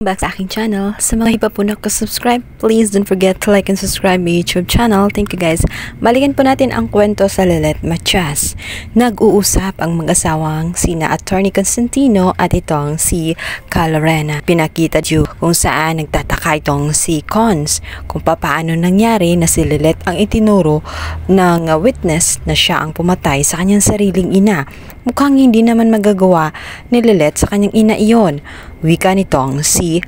Back sa aking channel. Sa mga iba po nakasubscribe, please don't forget to like and subscribe my YouTube channel. Thank you guys. Balikan po natin ang kwento sa Lelet Matias. Nag-uusap ang mag-asawang sina Attorney Constantino at itong si Calorena. Pinakita dyo kung saan nagtataka itong si Cons kung paano nangyari na si Lelet ang itinuro ng witness na siya ang pumatay sa kanyang sariling ina. Mukhang hindi naman magagawa ni Lelet sa kanyang ina iyon. Wika nitong si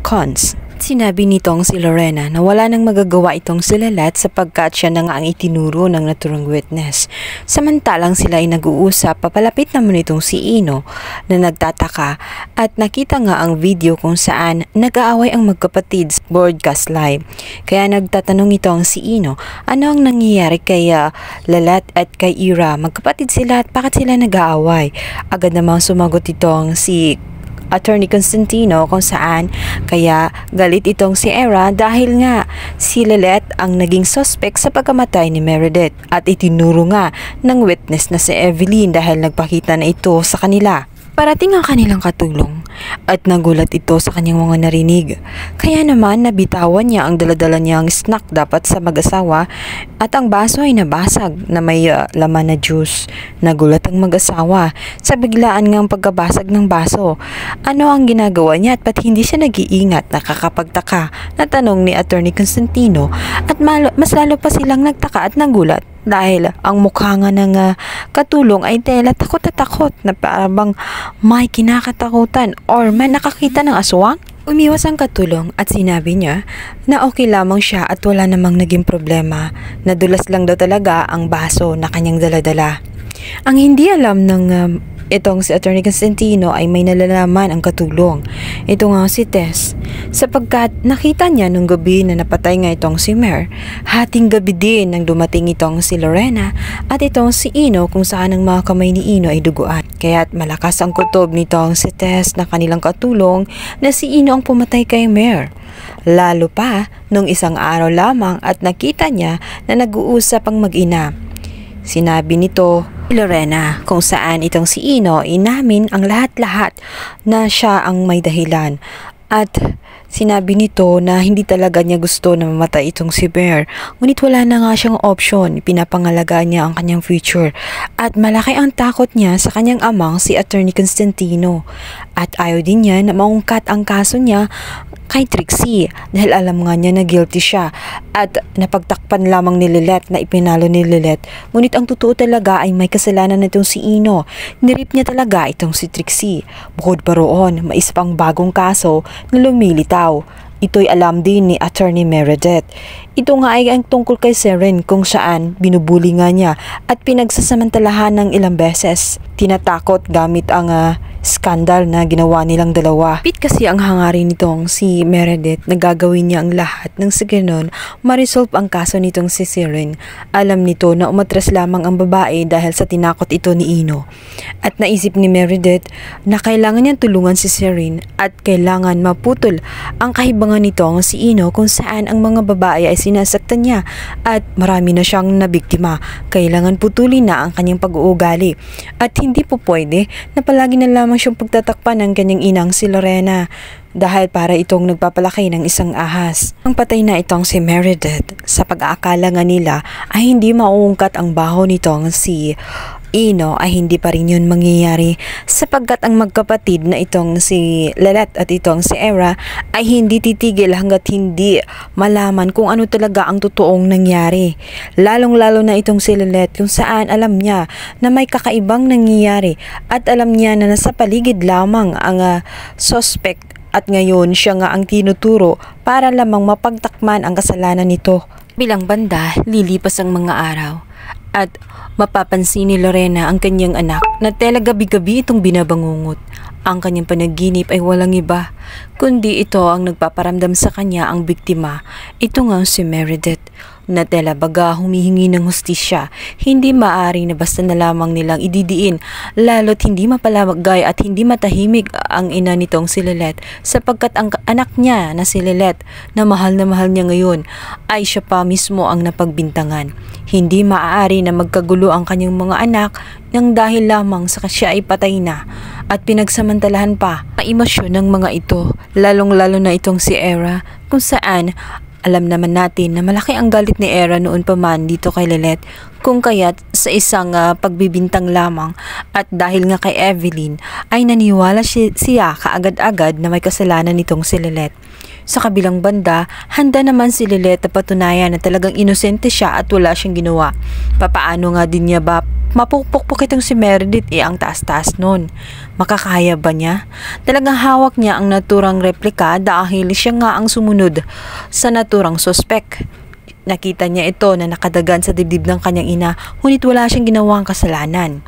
Cons. Sinabi nitong si Lorena na wala nang magagawa itong si Lelet sapagkat siya na nga ang itinuro ng naturang witness. Samantalang sila ay nag-uusap, papalapit naman itong si Ino na nagtataka at nakita nga ang video kung saan nag-aaway ang magkapatid sa broadcast live. Kaya nagtatanong itong si Ino, ano ang nangyayari kay Lelet at kay Ira? Magkapatid sila at bakit sila nag-aaway? Agad namang sumagot itong si Attorney Constantino kung saan kaya galit itong si Era dahil nga si Lelet ang naging suspect sa pagkamatay ni Meredith at itinuro nga ng witness na si Evelyn dahil nagpakita na ito sa kanila. Parating ang kanilang katulong at nagulat ito sa kanyang mga narinig. Kaya naman nabitawan niya ang daladala niyang snack dapat sa mag-asawa at ang baso ay nabasag na may laman na juice. Nagulat ang mag-asawa sa biglaan ngang pagkabasag ng baso. Ano ang ginagawa niya at ba't hindi siya nag-iingat? Nakakapagtaka na tanong ni Attorney Constantino at mas lalo pa silang nagtaka at nagulat. Dahil ang mukha nga ng katulong ay tela takot at takot na parang may kinakatakutan or may nakakita ng aswang. Umiwas ang katulong at sinabi niya na okay lamang siya at wala namang naging problema. Nadulas lang daw talaga ang baso na kanyang daladala. Ang hindi alam ng itong si Attorney Constantino ay may nalalaman ang katulong. Ito nga si Tess. Sapagkat nakita niya nung gabi na napatay nga itong si Mer, hating gabi din nang dumating itong si Lorena at itong si Ino kung saan ang mga kamay ni Ino ay duguan. Kaya't malakas ang kutob nitong si Tess na kanilang katulong na si Ino ang pumatay kay Mer. Lalo pa nung isang araw lamang at nakita niya na nag-uusap ang mag-ina. Sinabi nito Lorena kung saan itong si Ino inamin ang lahat-lahat na siya ang may dahilan at sinabi nito na hindi talaga niya gusto na mamatay itong si Bear, ngunit wala na nga siyang option, pinapangalagaan niya ang kanyang future at malaki ang takot niya sa kanyang amang si Attorney Constantino at ayaw din niya na maungkat ang kaso niya kay Trixie dahil alam nga niya na guilty siya at napagtakpan lamang ni Lelet na ipinalo ni Lelet, ngunit ang totoo talaga ay may kasalanan na itong si Ino. Nirip niya talaga itong si Trixie. Bukod pa roon, may isa pang bagong kaso na lumilitaw. Ito'y alam din ni Attorney Meredith. Ito nga ay ang tungkol kay Seren kung saan binubuli nga niya at pinagsasamantalahan ng ilang beses. Tinatakot gamit ang skandal na ginawa nilang dalawa. Pit kasi ang hangarin nitong si Meredith na gagawin niya ang lahat nang sa ganon ma-resolve ang kaso nitong si Seren. Alam nito na umatras lamang ang babae dahil sa tinakot ito ni Ino. At naisip ni Meredith na kailangan niyang tulungan si Seren at kailangan maputol ang kahibangan nitong si Ino kung saan ang mga babae ay sinasaktan niya at marami na siyang nabiktima. Kailangan putulin na ang kanyang pag-uugali at hindi po pwede na palagi na lamang siyang pagtatakpan ng kanyang inang si Lorena dahil para itong nagpapalaki ng isang ahas. Ang patay na itong si Meredith, sa pag-aakala nga nila ay hindi mauungkat ang baho nitong si Ino ay hindi pa rin yun mangyayari sapagkat ang magkapatid na itong si Lelet at itong si Era ay hindi titigil hanggat hindi malaman kung ano talaga ang totoong nangyari. Lalong-lalo na itong si Lelet kung saan alam niya na may kakaibang nangyayari at alam niya na nasa paligid lamang ang suspect at ngayon siya nga ang tinuturo para lamang mapagtakman ang kasalanan nito. Bilang banda, lilipas ang mga araw at mapapansin ni Lorena ang kanyang anak na tela gabi-gabi itong binabangungot. Ang kanyang panaginip ay walang iba, kundi ito ang nagpaparamdam sa kanya ang biktima. Ito nga si Meredith. na tela baga humihingi ng hustisya. Hindi maaari na basta na lamang nilang ididiin, lalo't hindi mapalagay at hindi matahimik ang ina nitong si Lilet, sapagkat ang anak niya na si Lilet na mahal niya ngayon ay siya pa mismo ang napagbintangan. Hindi maaari na magkagulo ang kanyang mga anak nang dahil lamang sa siya ay patay na at pinagsamantalahan pa ang emosyon ng mga ito, lalong-lalo na itong si Era, kung saan alam naman natin na malaki ang galit ni Era noon pa man dito kay Lilet, kung kaya't sa isang pagbibintang lamang at dahil nga kay Evelyn ay naniwala siya kaagad-agad na may kasalanan nitong si Lilet. Sa kabilang banda, handa naman si Lilet na patunayan na talagang inosente siya at wala siyang ginawa. Papaano nga din niya ba mapukpok itong si Meredith, ang taas-taas nun? Makakaya ba niya? Talagang hawak niya ang naturang replika dahil siya nga ang sumunod sa naturang sospek. Nakita niya ito na nakadagan sa dibdib ng kanyang ina, ngunit wala siyang ginawang kasalanan.